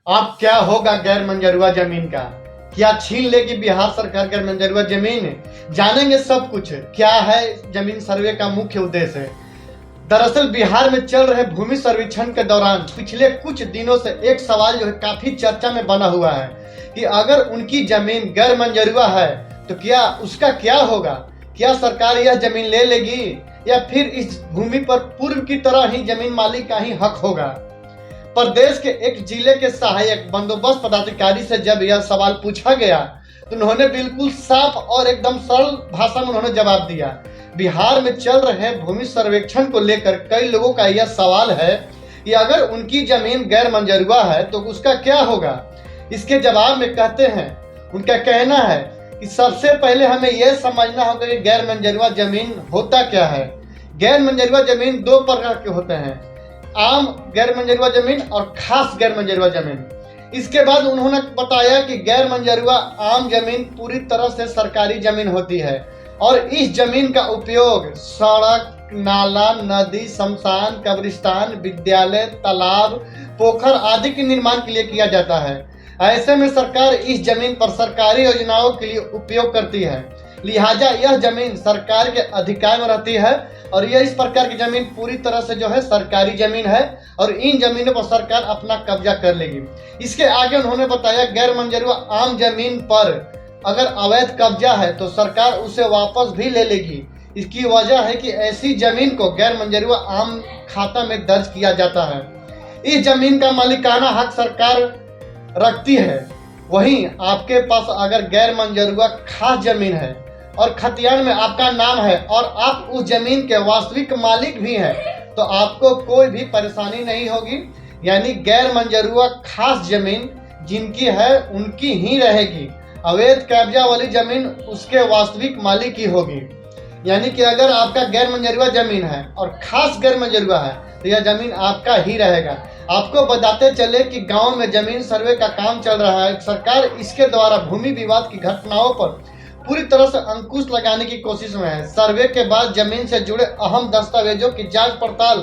अब क्या होगा गैर मंजरूआ जमीन का? क्या छीन लेगी बिहार सरकार गैर मंजरूआ जमीन? जानेंगे सब कुछ। क्या है जमीन सर्वे का मुख्य उद्देश्य? दरअसल बिहार में चल रहे भूमि सर्वेक्षण के दौरान पिछले कुछ दिनों से एक सवाल जो है काफी चर्चा में बना हुआ है कि अगर उनकी जमीन गैर मंजरूआ है तो क्या उसका क्या होगा? क्या सरकार यह जमीन ले लेगी या फिर इस भूमि पर पूर्व की तरह ही जमीन मालिक का ही हक होगा? प्रदेश के एक जिले के सहायक बंदोबस्त पदाधिकारी से जब यह सवाल पूछा गया तो उन्होंने बिल्कुल साफ और एकदम सरल भाषा में उन्होंने जवाब दिया। बिहार में चल रहे भूमि सर्वेक्षण को लेकर कई लोगों का यह सवाल है कि अगर उनकी जमीन गैर मंजरूआ है तो उसका क्या होगा। इसके जवाब में कहते हैं, उनका कहना है कि सबसे पहले हमें यह समझना होगा कि गैर मंजरूआ जमीन होता क्या है। गैर मंजरूआ जमीन दो प्रकार के होते हैं, आम गैर मंजरूआ जमीन और खास गैर मंजरूआ जमीन। इसके बाद उन्होंने बताया कि गैर मंजरूआ आम जमीन पूरी तरह से सरकारी जमीन होती है और इस जमीन का उपयोग सड़क, नाला, नदी, शमशान, कब्रिस्तान, विद्यालय, तालाब, पोखर आदि के निर्माण के लिए किया जाता है। ऐसे में सरकार इस जमीन पर सरकारी योजनाओं के लिए उपयोग करती है, लिहाजा यह जमीन सरकार के अधिकार में रहती है और यह इस प्रकार की जमीन पूरी तरह से जो है सरकारी जमीन है और इन जमीनों पर सरकार अपना कब्जा कर लेगी। इसके आगे उन्होंने बताया गैर मंजरूआ आम जमीन पर अगर अवैध कब्जा है तो सरकार उसे वापस भी ले लेगी। इसकी वजह है कि ऐसी जमीन को गैर मंजरूआ आम खाता में दर्ज किया जाता है। इस जमीन का मालिकाना हक सरकार रखती है। वहीं आपके पास अगर गैर मंजरूआ खास जमीन है और खतियान में आपका नाम है और आप उस जमीन के वास्तविक मालिक भी हैं तो आपको कोई भी परेशानी नहीं होगी। यानी गैर मंजरूआ खास जमीन जिनकी है उनकी ही रहेगी, अवैध कब्जा वाली जमीन उसके वास्तविक मालिक ही होगी। यानी कि अगर आपका गैर मंजरूआ जमीन है और खास गैर मंजरूआ है तो यह जमीन आपका ही रहेगा। आपको बताते चले कि गांव में जमीन सर्वे का काम चल रहा है। सरकार इसके द्वारा भूमि विवाद की घटनाओं पर पूरी तरह से अंकुश लगाने की कोशिश में है। सर्वे के बाद जमीन से जुड़े अहम दस्तावेजों की जांच पड़ताल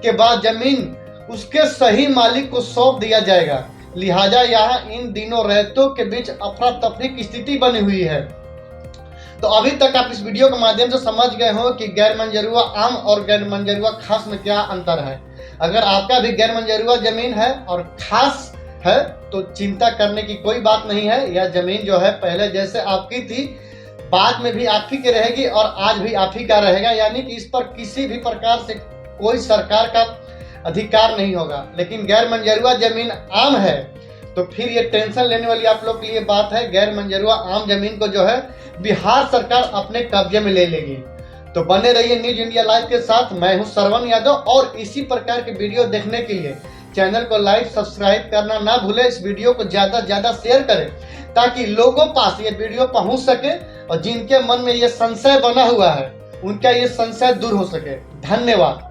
के बाद जमीन उसके सही मालिक को सौंप दिया जाएगा। लिहाजा यहाँ इन दिनों रैयतों के बीच अफरा तफरी की स्थिति बनी हुई है। तो अभी तक आप इस वीडियो के माध्यम से समझ गए हो कि गैर मंजरूआ आम और गैर मंजरूआ खास में क्या अंतर है। अगर आपका भी गैर मंजरूआ जमीन है और खास है तो चिंता करने की कोई बात नहीं है। यह जमीन जो है पहले जैसे आपकी थी बाद में भी आप ही की रहेगी और आज भी आप ही का रहेगा। यानी कि इस पर किसी भी प्रकार से कोई सरकार का अधिकार नहीं होगा। लेकिन गैर मंजरूआ जमीन आम है तो फिर ये टेंशन लेने वाली आप लोग के लिए बात है। गैर मंजरूआ आम जमीन को जो है बिहार सरकार अपने कब्जे में ले लेगी। तो बने रहिए न्यूज इंडिया लाइव के साथ। मैं हूं श्रवण यादव और इसी प्रकार के वीडियो देखने के लिए चैनल को लाइक सब्सक्राइब करना ना भूले। इस वीडियो को ज्यादा से ज्यादा शेयर करें ताकि लोगों पास ये वीडियो पहुंच सके और जिनके मन में ये संशय बना हुआ है उनका ये संशय दूर हो सके। धन्यवाद।